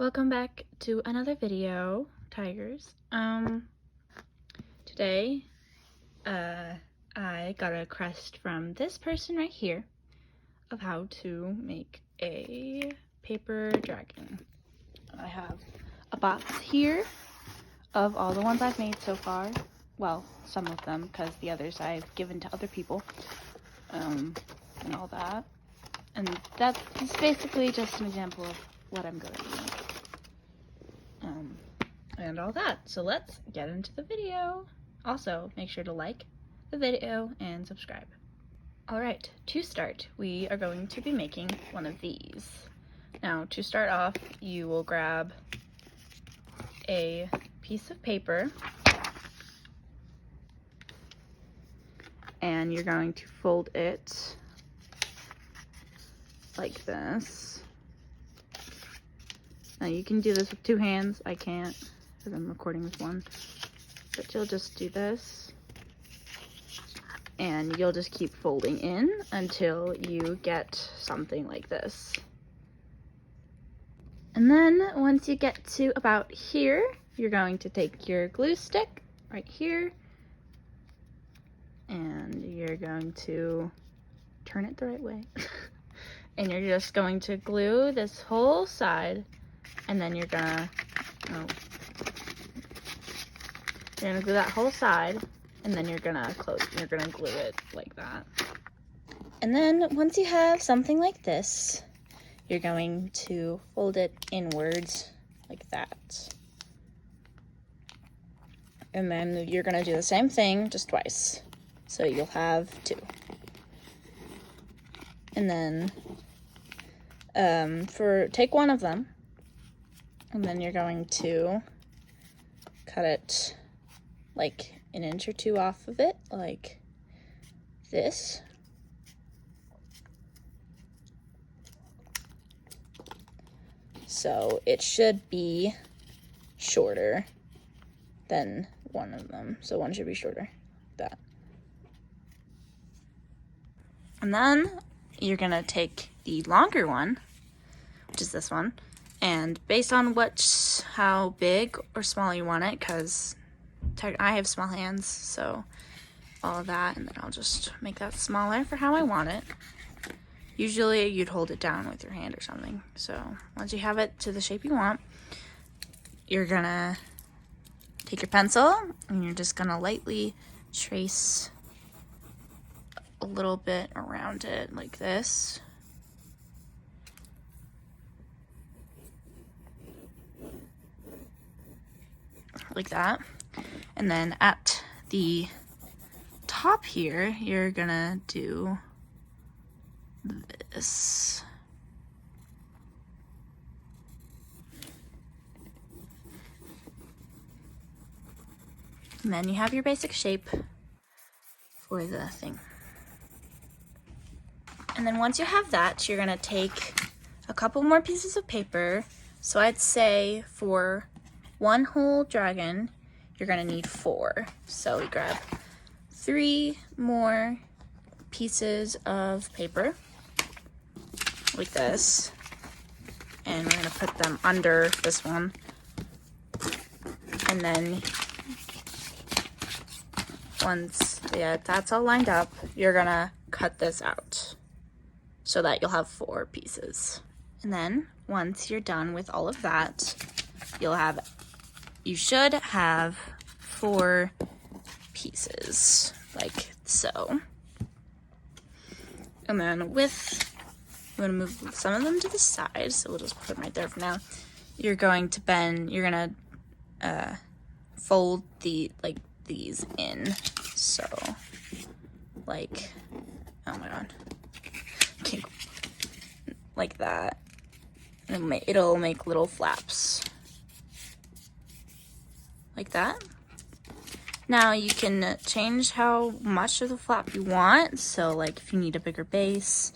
Welcome back to another video, Tigers. Today, I got a request from this person right here of how to make a paper dragon. I have a box here of all the ones I've made so far. Well, some of them, because the others I've given to other people, and all that. And that is basically just an example of what I'm going to make. And all that. So let's get into the video. Also, make sure to like the video and subscribe. Alright, to start, we are going to be making one of these. Now, to start off, you will grab a piece of paper and you're going to fold it like this. Now you can do this with two hands. I can't because I'm recording with one. But you'll just do this. And you'll just keep folding in until you get something like this. And then once you get to about here, you're going to take your glue stick right here. And you're going to turn it the right way. And you're just going to glue this whole side. And then you're gonna glue that whole side, and then you're gonna glue it like that. And then once you have something like this, you're going to fold it inwards like that. And then you're gonna do the same thing just twice. So you'll have two. And then take one of them, and then you're going to cut it like an inch or two off of it, like this. So it should be shorter than one of them. So one should be shorter, like that. And then you're gonna take the longer one, which is this one, and based on how big or small you want it, because I have small hands, so all of that, and then I'll just make that smaller for how I want it. Usually you'd hold it down with your hand or something. So once you have it to the shape you want, you're gonna take your pencil and you're just gonna lightly trace a little bit around it like this. Like that. And then at the top here, you're gonna do this. And then you have your basic shape for the thing. And then once you have that, you're gonna take a couple more pieces of paper. So I'd say for one whole dragon, you're gonna need 4. So we grab 3 more pieces of paper, like this. And we're gonna put them under this one. And then once that's all lined up, you're gonna cut this out so that you'll have 4 pieces. And then once you're done with all of that, you should have 4 pieces, like so. And then I'm gonna move some of them to the side, so we'll just put them right there for now. You're gonna fold these in, so like, oh my god, okay, like that. And it'll make little flaps. Like that. Now you can change how much of the flap you want. So like if you need a bigger base,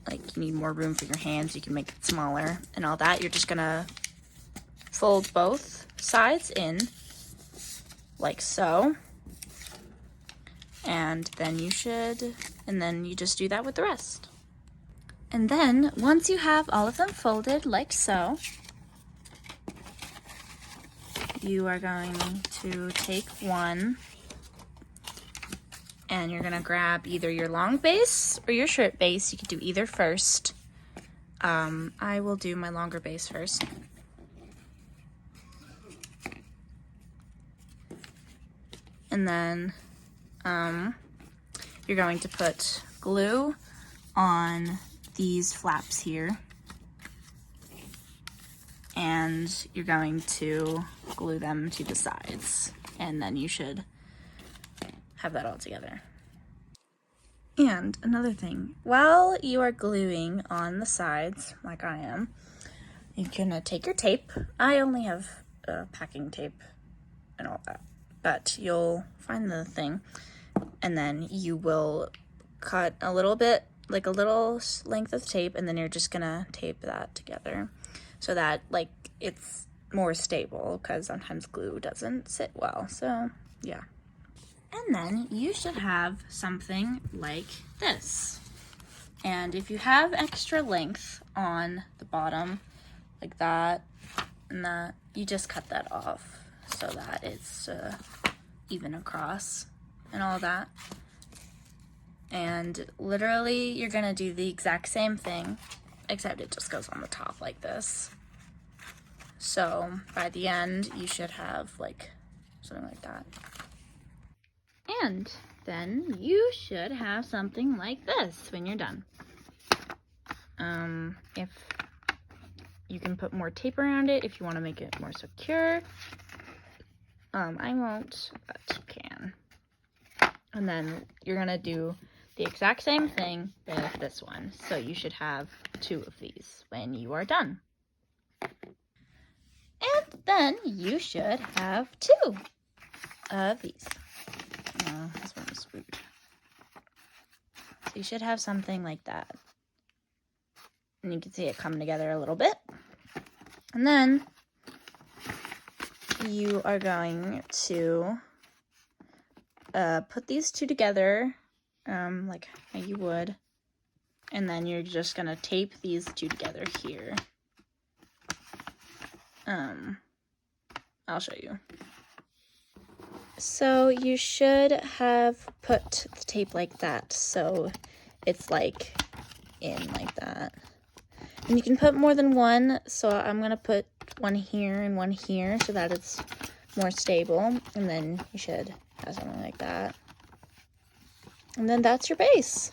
like you need more room for your hands, you can make it smaller and all that. You're just gonna fold both sides in like so. And then you just do that with the rest. And then once you have all of them folded like so, you are going to take one and you're gonna grab either your long base or your short base. You could do either first. I will do my longer base first. And then you're going to put glue on these flaps here. And you're going to glue them to the sides. And then you should have that all together. And another thing, while you are gluing on the sides, like I am, you're gonna take your tape. I only have packing tape and all that, but you'll find the thing, and then you will cut a little bit, like a little length of tape, and then you're just gonna tape that together so that like it's more stable, because sometimes glue doesn't sit well. So yeah. And then you should have something like this. And if you have extra length on the bottom, like that and that, you just cut that off so that it's even across and all that. And literally you're gonna do the exact same thing, except it just goes on the top like this. So by the end, you should have like something like that. And then you should have something like this when you're done. If you can put more tape around it if you want to make it more secure. I won't, but you can. And then you're gonna do the exact same thing with this one. So you should have 2 of these when you are done. And then you should have 2 of these. No, this one was weird. So you should have something like that. And you can see it come together a little bit. And then you are going to put these 2 together, like how you would. And then you're just gonna tape these 2 together here. I'll show you. So you should have put the tape like that, so it's like in like that. And you can put more than one, so I'm gonna put one here and one here so that it's more stable, and then you should have something like that. And then that's your base.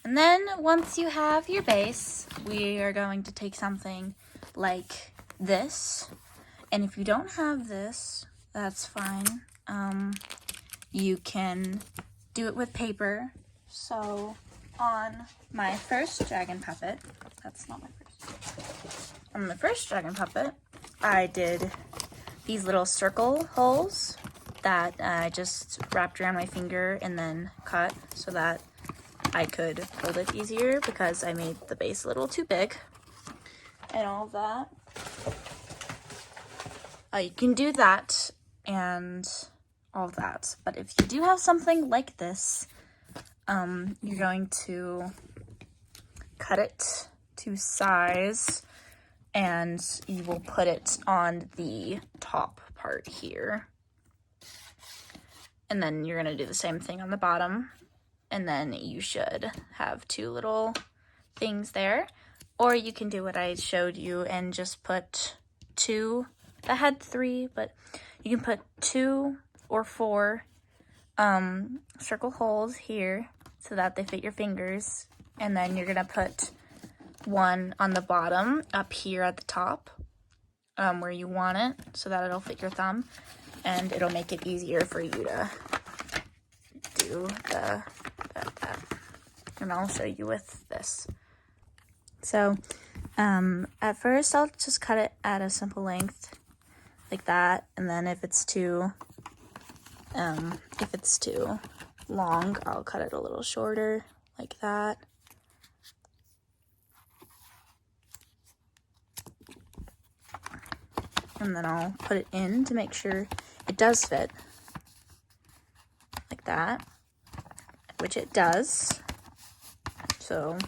And then once you have your base, we are going to take something like this. And if you don't have this, that's fine. You can do it with paper. So on my first dragon puppet, that's not my first. On the first dragon puppet, I did these little circle holes that I just wrapped around my finger and then cut so that I could hold it easier, because I made the base a little too big and all that. You can do that and all that, but if you do have something like this, you're going to cut it to size and you will put it on the top part here. And then you're going to do the same thing on the bottom, and then you should have 2 little things there. Or you can do what I showed you and just put 2. I had 3, but you can put 2 or 4 circle holes here so that they fit your fingers. And then you're gonna put one on the bottom up here at the top where you want it, so that it'll fit your thumb, and it'll make it easier for you to do that. And I'll show you with this. So at first I'll just cut it at a simple length like that, and then if it's too long, I'll cut it a little shorter like that. And then I'll put it in to make sure it does fit like that, which it does. So,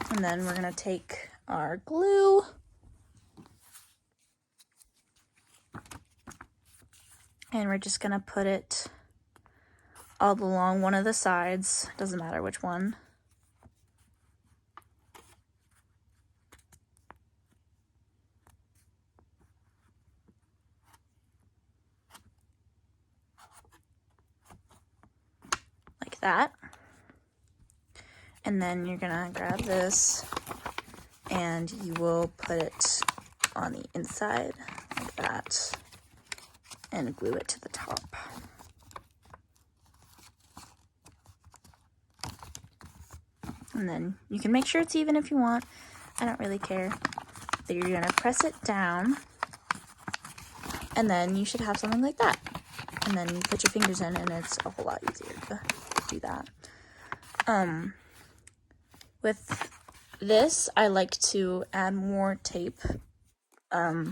and then we're gonna take our glue And we're just gonna put it all along one of the sides, doesn't matter which one. Like that. And then you're gonna grab this and you will put it on the inside like that and glue it to the top. And then you can make sure it's even if you want. I don't really care. But you're gonna press it down and then you should have something like that. And then you put your fingers in and it's a whole lot easier to do that. With this, I like to add more tape.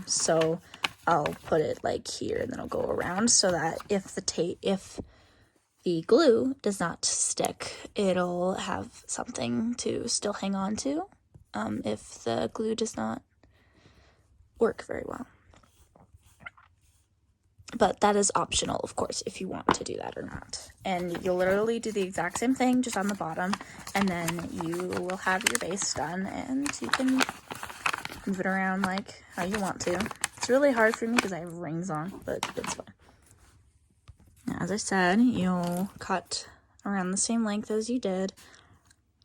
So I'll put it like here and then I'll go around so that if the glue does not stick, it'll have something to still hang on to, if the glue does not work very well. But that is optional, of course, if you want to do that or not. And you'll literally do the exact same thing, just on the bottom, and then you will have your base done, and you can move it around like how you want to. It's really hard for me because I have rings on, but it's fine. Now, as I said, you'll cut around the same length as you did,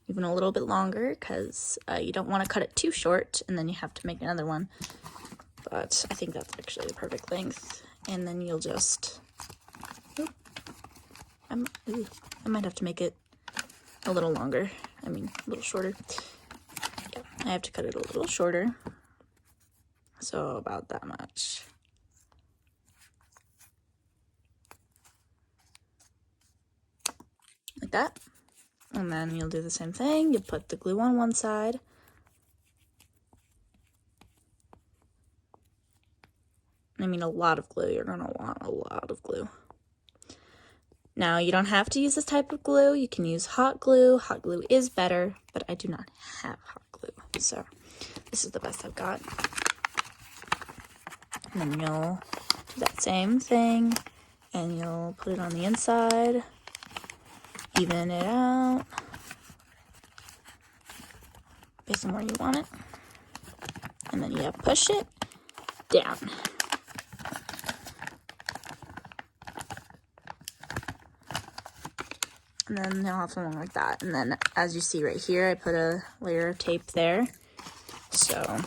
even a little bit longer, because you don't want to cut it too short, and then you have to make another one. But I think that's actually the perfect length. And then you'll just, I might have to make it a little longer. I mean, a little shorter. Yeah, I have to cut it a little shorter. So about that much. Like that. And then you'll do the same thing. You put the glue on one side. I mean, a lot of glue. You're gonna want a lot of glue. Now, you don't have to use this type of glue. You can use hot glue. Hot glue is better, but I do not have hot glue. So this is the best I've got. And then you'll do that same thing, and you'll put it on the inside, even it out, based on where you want it. And then you push it down. And then they'll have something like that. And then, as you see right here, I put a layer of tape there. So,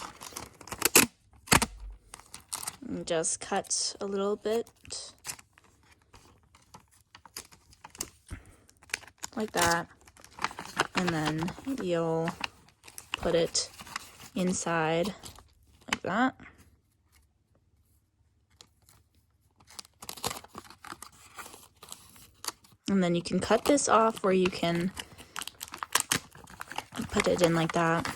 just cut a little bit like that. And then you'll put it inside like that. And then you can cut this off, or you can put it in like that.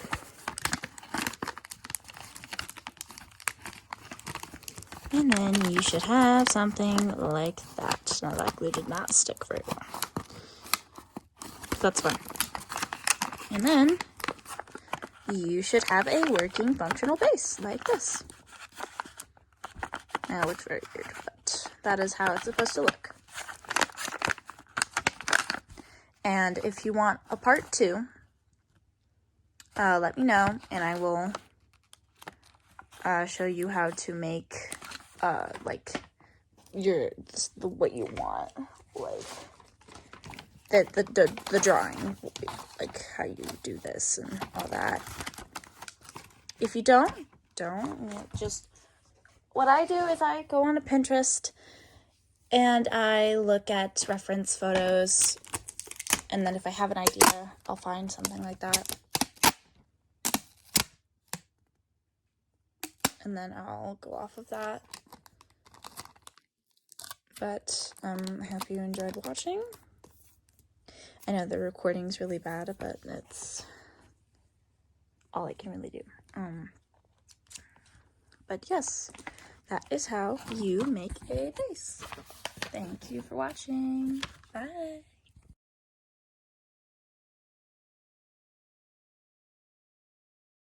And then you should have something like that. Now that glue did not stick very well. That's fine. And then you should have a working functional base like this. Now it looks very weird, but that is how it's supposed to look. And if you want a part 2, let me know, and I will show you how to make like what you want, like the drawing, like how you do this and all that. If you don't just, what I do is I go on to Pinterest and I look at reference photos. And then if I have an idea, I'll find something like that. And then I'll go off of that. But I hope you enjoyed watching. I know the recording's really bad, but it's all I can really do. But yes, that is how you make a base. Thank you for watching. Bye.